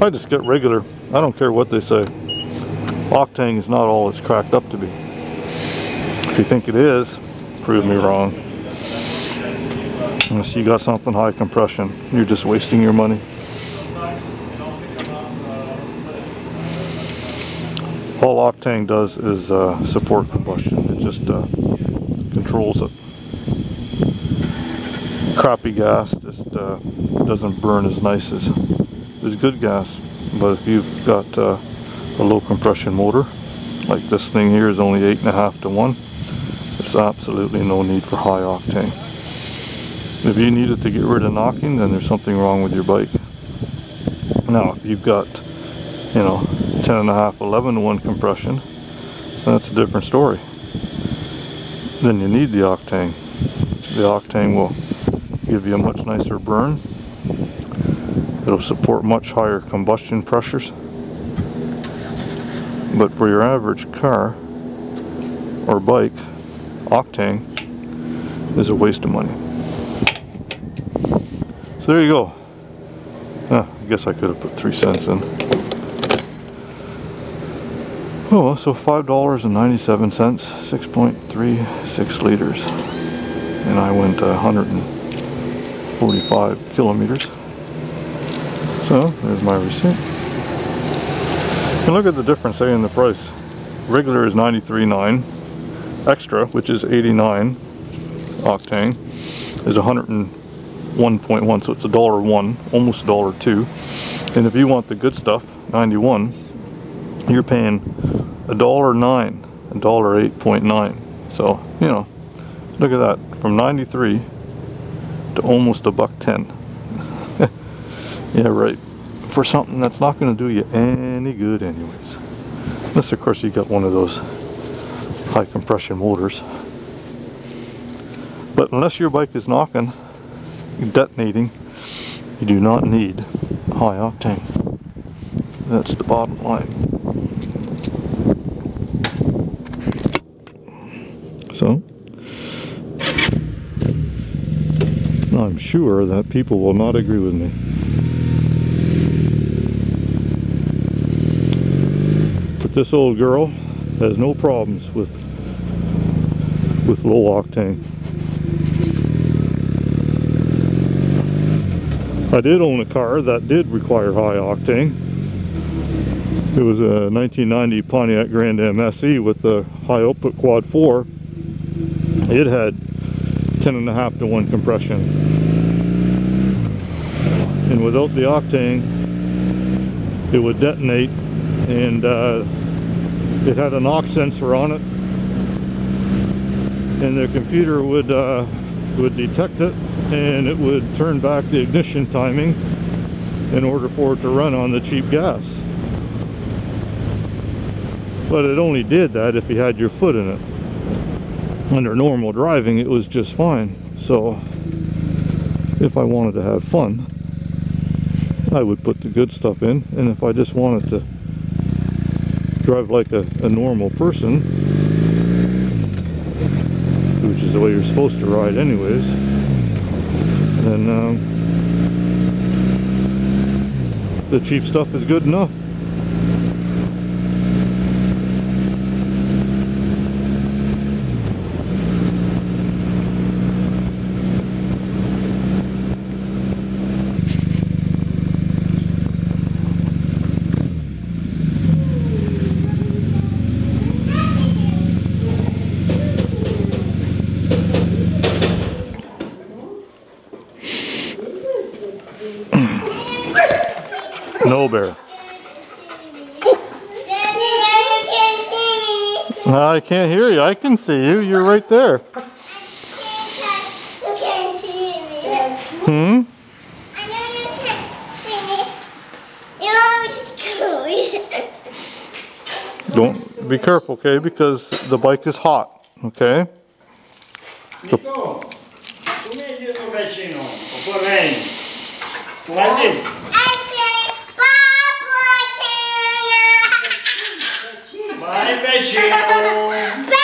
I just get regular. I don't care what they say. Octane is not all it's cracked up to be. If you think it is, prove me wrong. Unless you got something high compression, you're just wasting your money. All Octane does is support combustion. It just controls it. Crappy gas just doesn't burn as nice as good gas. But if you've got a low compression motor, like this thing here is only 8.5 to 1, there's absolutely no need for high octane. If you need it to get rid of knocking, then there's something wrong with your bike. Now, if you've got, you know, 10.5, 11 to 1 compression, that's a different story. Then you need the octane. The octane will give you a much nicer burn. It'll support much higher combustion pressures. But for your average car or bike, Octane is a waste of money. So there you go. I guess I could have put 3 cents in. Oh, so $5.97, 6.36 liters. And I went 145 kilometers. So there's my receipt. And look at the difference, in the price. Regular is $93.9. Extra, which is $89 octane, is 101.1, so it's $1.01, almost $1.02. And if you want the good stuff, 91, you're paying $1.09, $1.08.9. So, you know, look at that, from 93 to almost $1.10. Yeah, right. For something that's not going to do you any good anyways. Unless, of course, you got one of those high compression motors. But unless your bike is knocking, detonating, you do not need high octane. That's the bottom line. So, I'm sure that people will not agree with me. But this old girl has no problems with low octane. I did own a car that did require high octane. It was a 1990 Pontiac Grand Am SE with the high output quad 4. It had 10.5 to 1 compression. And without the octane, it would detonate, and it had a knock sensor on it, and the computer would detect it, and it would turn back the ignition timing in order for it to run on the cheap gas. But it only did that if you had your foot in it. Under normal driving, it was just fine. So if I wanted to have fun, I would put the good stuff in, and if I just wanted to drive like a normal person, which is the way you're supposed to ride anyways, then the cheap stuff is good enough. No, Bear. I can't hear you. I can see you. You're right there. You can see me. Hmm? I know you can't see me. You always squeeze. Don't be careful, okay? Because the bike is hot, okay? Nico, tu mi hai detto vicino, oppure tu hai visto? I say, Papa, Vai vicino!